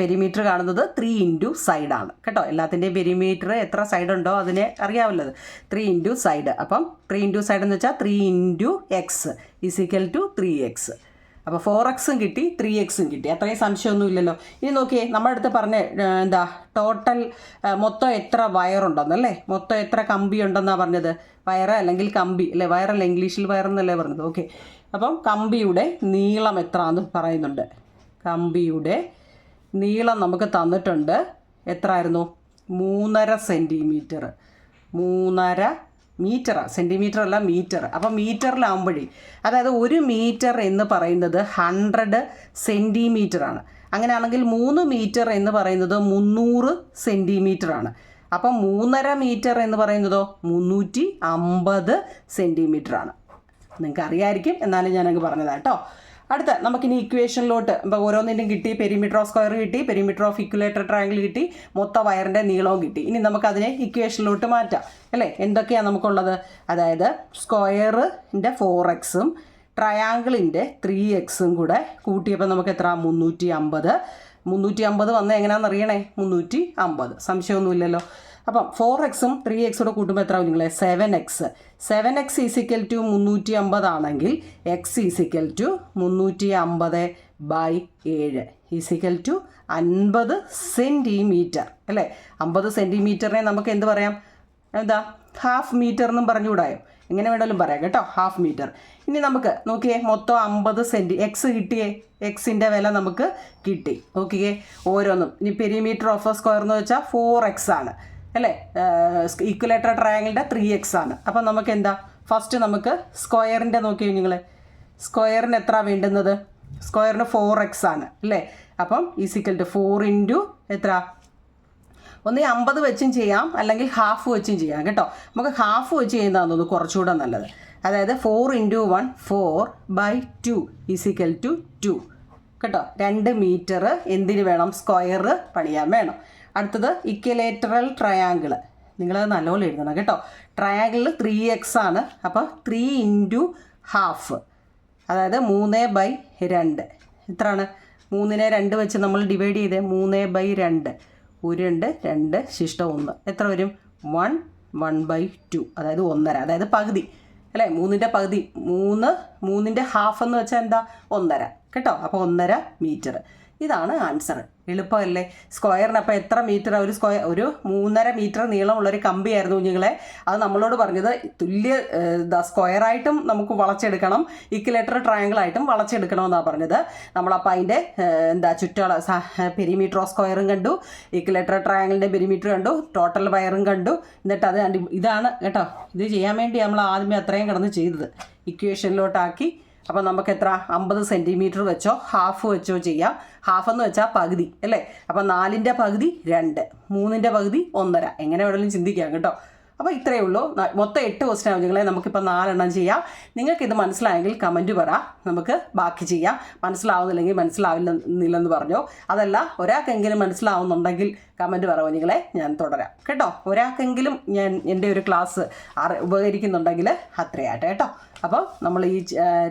പെരിമീറ്റർ കാണുന്നത് 3 ഇൻറ്റു സൈഡാണ് കേട്ടോ. എല്ലാത്തിൻ്റെയും പെരിമീറ്റർ എത്ര സൈഡ് ഉണ്ടോ അതിനെ അറിയാവുന്നത്, 3 ഇൻറ്റു സൈഡ്. അപ്പം 3 ഇൻറ്റു സൈഡ് എന്ന് വെച്ചാൽ 3 into X is equal to 3x. അപ്പോൾ 4x-ഉം കിട്ടി 3x-ഉം കിട്ടി, അത്രയും സംശയമൊന്നും ഇല്ലല്ലോ. ഇനി നോക്കിയേ, നമ്മുടെ അടുത്ത് പറഞ്ഞ ടോട്ടൽ മൊത്തം എത്ര വയറുണ്ടെന്നല്ലേ, മൊത്തം എത്ര കമ്പി ഉണ്ടെന്നാണ് പറഞ്ഞത്. വയറ് അല്ലെങ്കിൽ കമ്പി അല്ലേ, വയറല്ല ഇംഗ്ലീഷിൽ വയറെന്നല്ലേ പറഞ്ഞത്. ഓക്കെ, അപ്പം കമ്പിയുടെ നീളം എത്രയാണെന്ന് പറയുന്നുണ്ട്. കമ്പിയുടെ നീളം നമുക്ക് തന്നിട്ടുണ്ട്. എത്ര ആയിരുന്നു, 3.5 സെൻറ്റിമീറ്റർ. 3.5 മീറ്റർ, സെൻറ്റിമീറ്റർ അല്ല മീറ്റർ. അപ്പം മീറ്ററിലാവുമ്പോഴേ, അതായത് 1 മീറ്റർ എന്ന് പറയുന്നത് 100 സെൻറ്റിമീറ്റർ ആണ്. അങ്ങനെയാണെങ്കിൽ 3 മീറ്റർ എന്ന് പറയുന്നത് 300 സെൻറ്റിമീറ്റർ ആണ്. അപ്പം 3.5 മീറ്റർ എന്ന് പറയുന്നതോ 350 സെൻറ്റിമീറ്റർ ആണ്. നിങ്ങൾക്ക് അറിയാമായിരിക്കും, എന്നാലും ഞാനങ്ങ് പറഞ്ഞതാണ് കേട്ടോ. അടുത്ത നമുക്കിനി ഇക്വേഷനിലോട്ട് ഇപ്പോൾ ഓരോന്നിൻ്റെയും കിട്ടി. പെരിമീറ്റർ ഓഫ് സ്ക്വയർ കിട്ടി, പെരിമീറ്റർ ഓഫ് ഇക്വലേറ്റർ ട്രയാങ്കിൾ കിട്ടി, മൊത്തം വയറിൻ്റെ നീളവും കിട്ടി. ഇനി നമുക്കതിനെ ഇക്വേഷനിലോട്ട് മാറ്റാം അല്ലേ. എന്തൊക്കെയാണ് നമുക്കുള്ളത്, അതായത് സ്ക്വയറിൻ്റെ 4x-ഉം ട്രയാങ്കിളിൻ്റെ 3x-ഉം കൂടെ കൂട്ടിയപ്പോൾ നമുക്ക് എത്ര 350. 350 വന്നത് എങ്ങനെയാണെന്ന് അറിയണേ, 350 സംശയമൊന്നുമില്ലല്ലോ. അപ്പം 4x-ഉം 3x-ഓടെ കൂട്ടുമ്പോൾ എത്ര ആവും നിങ്ങളെ 7x. 7x ഈസിക്കൽ ടു 350 ആണെങ്കിൽ x is equal to 350/7 is equal to 50 centimetre അല്ലേ. 50 സെൻറ്റിമീറ്ററിനെ നമുക്ക് എന്ത് പറയാം, എന്താ ഹാഫ് മീറ്റർ എന്നും പറഞ്ഞുകൂടായോ, എങ്ങനെ വേണമെങ്കിലും പറയാം കേട്ടോ, ഹാഫ് മീറ്റർ. ഇനി നമുക്ക് നോക്കിയേ മൊത്തം 50 സെൻറ്റി എക്സ് കിട്ടിയേ, എക്സിൻ്റെ വില നമുക്ക് കിട്ടി. നോക്കിയേ ഓരോന്നും. ഇനി പെരിമീറ്റർ ഓഫ് എ സ്ക്വയർ എന്ന് വെച്ചാൽ 4x ആണ് അല്ലേ, ഈക്വലേറ്റർ ട്രയാങ്കിളിൻ്റെ 3x ആണ്. അപ്പം നമുക്ക് എന്താ ഫസ്റ്റ് നമുക്ക് സ്ക്വയറിൻ്റെ നോക്കിയോ നിങ്ങൾ, സ്ക്വയറിന് എത്ര വേണ്ടുന്നത്, സ്ക്വയറിന് 4x ആണ് അല്ലേ. അപ്പം ഈസിക്കൽ ടു 4 ഇൻറ്റു എത്ര, ഒന്ന് 50 വെച്ചും ചെയ്യാം അല്ലെങ്കിൽ ഹാഫ് വെച്ചും ചെയ്യാം കേട്ടോ. നമുക്ക് ഹാഫ് വെച്ച് ചെയ്യുന്നതാണെന്ന് തോന്നുന്നു കുറച്ചുകൂടെ നല്ലത്. അതായത് 4 ഇൻറ്റു 1 4/2 ഈസിക്കൽ ടു 2 കേട്ടോ. 2 മീറ്റർ എന്തിന് വേണം, സ്ക്വയർ പണിയാൻ വേണം. അടുത്തത് ഇക്വലേറ്ററൽ ട്രയാങ്കിൾ, നിങ്ങളത് നല്ലപോലെ എഴുതണം കേട്ടോ. ട്രയാങ്കിളിൽ 3x ആണ്, അപ്പോൾ 3 ഇൻറ്റു ഹാഫ് അതായത് 3/2 എത്രയാണ്? 3നെ 2 വെച്ച് നമ്മൾ ഡിവൈഡ് ചെയ്തേ 3/2 2 2 ശിഷ്ടം 1 എത്ര വരും? 1 1/2 അതായത് 1.5 അതായത് പകുതി അല്ലേ? 3ൻ്റെ പകുതി 3ൻ്റെ ഹാഫ് എന്ന് വെച്ചാൽ എന്താ? 1.5 കേട്ടോ. അപ്പോൾ 1.5 മീറ്റർ. ഇതാണ് ആൻസർ. എളുപ്പമല്ലേ? സ്ക്വയറിന് അപ്പോൾ എത്ര മീറ്റർ? ഒരു 3.5 മീറ്റർ നീളമുള്ളൊരു കമ്പിയായിരുന്നു കുഞ്ഞുങ്ങളെ. അത് നമ്മളോട് പറഞ്ഞത് സ്ക്വയറായിട്ടും നമുക്ക് വളച്ചെടുക്കണം, ഇക്വലേറ്റർ ട്രയാങ്കിളായിട്ടും വളച്ചെടുക്കണമെന്നാണ് പറഞ്ഞത്. നമ്മളപ്പോൾ അതിൻ്റെ ചുറ്റുള്ള പെരിമീറ്റർ ഓഫ് സ്ക്വയറും കണ്ടു, ഇക്വലേറ്റർ ട്രയാങ്കിളിൻ്റെ പെരിമീറ്റർ കണ്ടു, ടോട്ടൽ വയറും കണ്ടു. എന്നിട്ട് അത് ഇതാണ് കേട്ടോ. ഇത് ചെയ്യാൻ വേണ്ടി നമ്മൾ ആദ്യമേ അത്രയും കിടന്ന് ചെയ്തത് ഇക്വേഷനിലോട്ടാക്കി. അപ്പോൾ നമുക്ക് എത്ര? 50 സെൻറ്റിമീറ്റർ വെച്ചോ ഹാഫ് വെച്ചോ ചെയ്യാം. ഹാഫ് എന്ന് വെച്ചാൽ പകുതി അല്ലേ? അപ്പോൾ 4ൻ്റെ പകുതി 2, 3ൻ്റെ പകുതി 1.5, എങ്ങനെ വേണമെങ്കിലും ചിന്തിക്കാം കേട്ടോ. അപ്പോൾ ഇത്രയേ ഉള്ളൂ. മൊത്തം 8 ക്വസ്റ്റ്യൻ ആണ് കുഞ്ഞുങ്ങളെ. നമുക്കിപ്പോൾ 4 ചെയ്യാം. നിങ്ങൾക്കിത് മനസ്സിലായെങ്കിൽ കമൻറ്റ് പറ, നമുക്ക് ബാക്കി ചെയ്യാം. മനസ്സിലാവുന്നില്ലെങ്കിൽ മനസ്സിലാവില്ലെന്ന് പറഞ്ഞോ. അതല്ല ഒരാൾക്കെങ്കിലും മനസ്സിലാവുന്നുണ്ടെങ്കിൽ കമൻറ്റ് പറ കുഞ്ഞുങ്ങളെ, ഞാൻ തുടരാം കേട്ടോ. ഒരാൾക്കെങ്കിലും എൻ്റെ ഒരു ക്ലാസ് ഉപകരിക്കുന്നുണ്ടെങ്കിൽ അത്രയാട്ടെ കേട്ടോ. അപ്പോൾ നമ്മൾ ഈ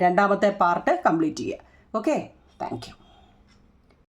2ാമത്തെ പാർട്ട് കംപ്ലീറ്റ് ചെയ്യുക. Okay, thank you.